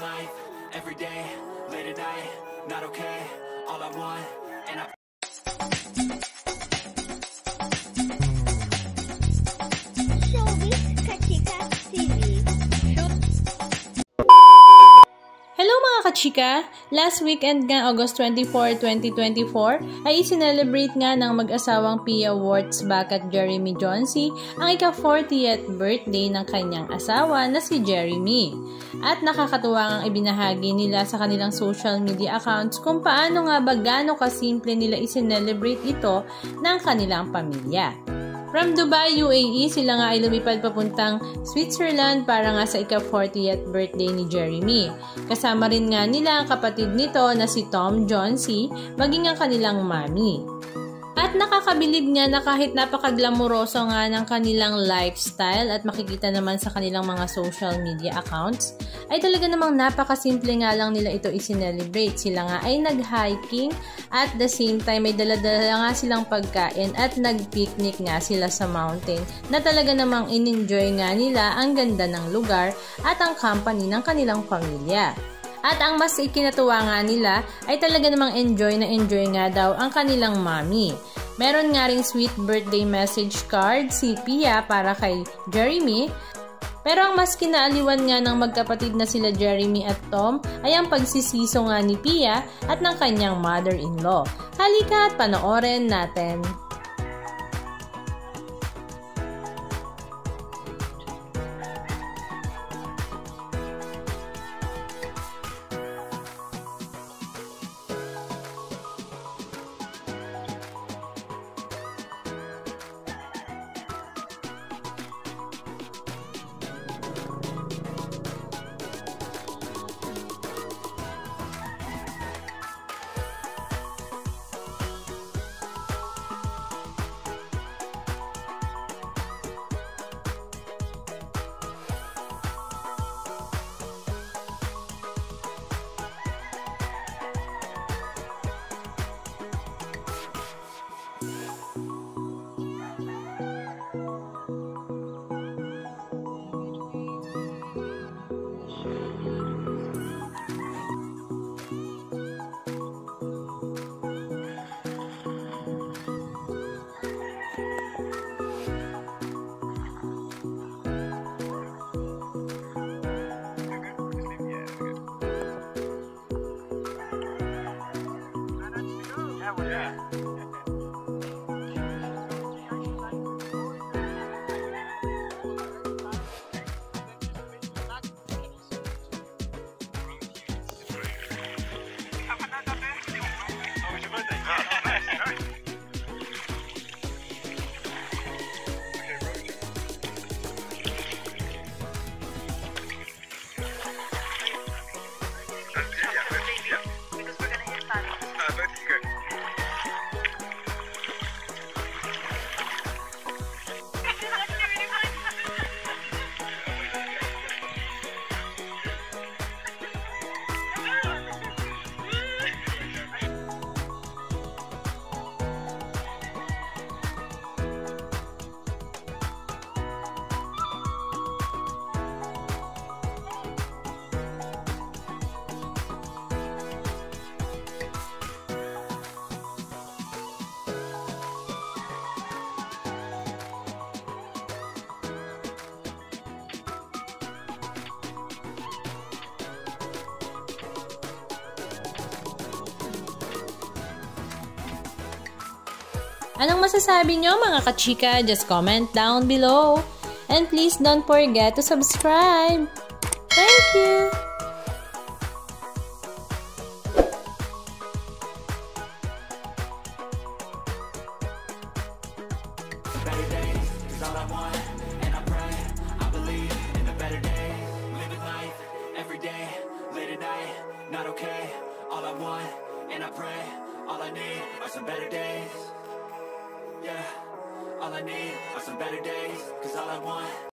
life, every day, late at night, not okay, all I want, and I Showbiz Kachika TV. Hello mga kachika! Last weekend nga, August 24, 2024, ay isinelebrate nga ng mag-asawang Pia Wurtzbach at Jeremy Jonsson ang ika-40th birthday ng kanyang asawa na si Jeremy. At nakakatuwa ang ibinahagi nila sa kanilang social media accounts kung paano nga ba gaano kasimple nila isinelebrate ito ng kanilang pamilya. From Dubai, UAE, sila nga ay lumipad papuntang Switzerland para nga sa ika-40th birthday ni Jeremy. Kasama rin nga nila ang kapatid nito na si Tom Jonsson, maging ang kanilang mami. At nakakabilib nga na kahit napakaglamuroso nga ng kanilang lifestyle at makikita naman sa kanilang mga social media accounts, ay talaga namang napakasimple nga lang nila ito isinelebrate. Sila nga ay nag-hiking at the same time may dala-dala nga silang pagkain at nag-picnic nga sila sa mountain na talaga namang in-enjoy nga nila ang ganda ng lugar at ang company ng kanilang pamilya. At ang mas ikinatuwa nga nila ay talaga namang enjoy nga daw ang kanilang mami. Meron nga ring sweet birthday message card si Pia para kay Jeremy. Pero ang mas kinaaliwan nga ng magkapatid na sila Jeremy at Tom ay ang pagsisiso nga ni Pia at ng kanyang mother-in-law. Halika at panoorin natin. Anong masasabi nyo mga kachika? Just comment down below. And please don't forget to subscribe. Thank you! better days, 'cause all I want, and I pray, I believe in the better days, living life, every day, late at night, not okay, all I want, and I pray, all I need are some better days, yeah, all I need are some better days, 'cause all I want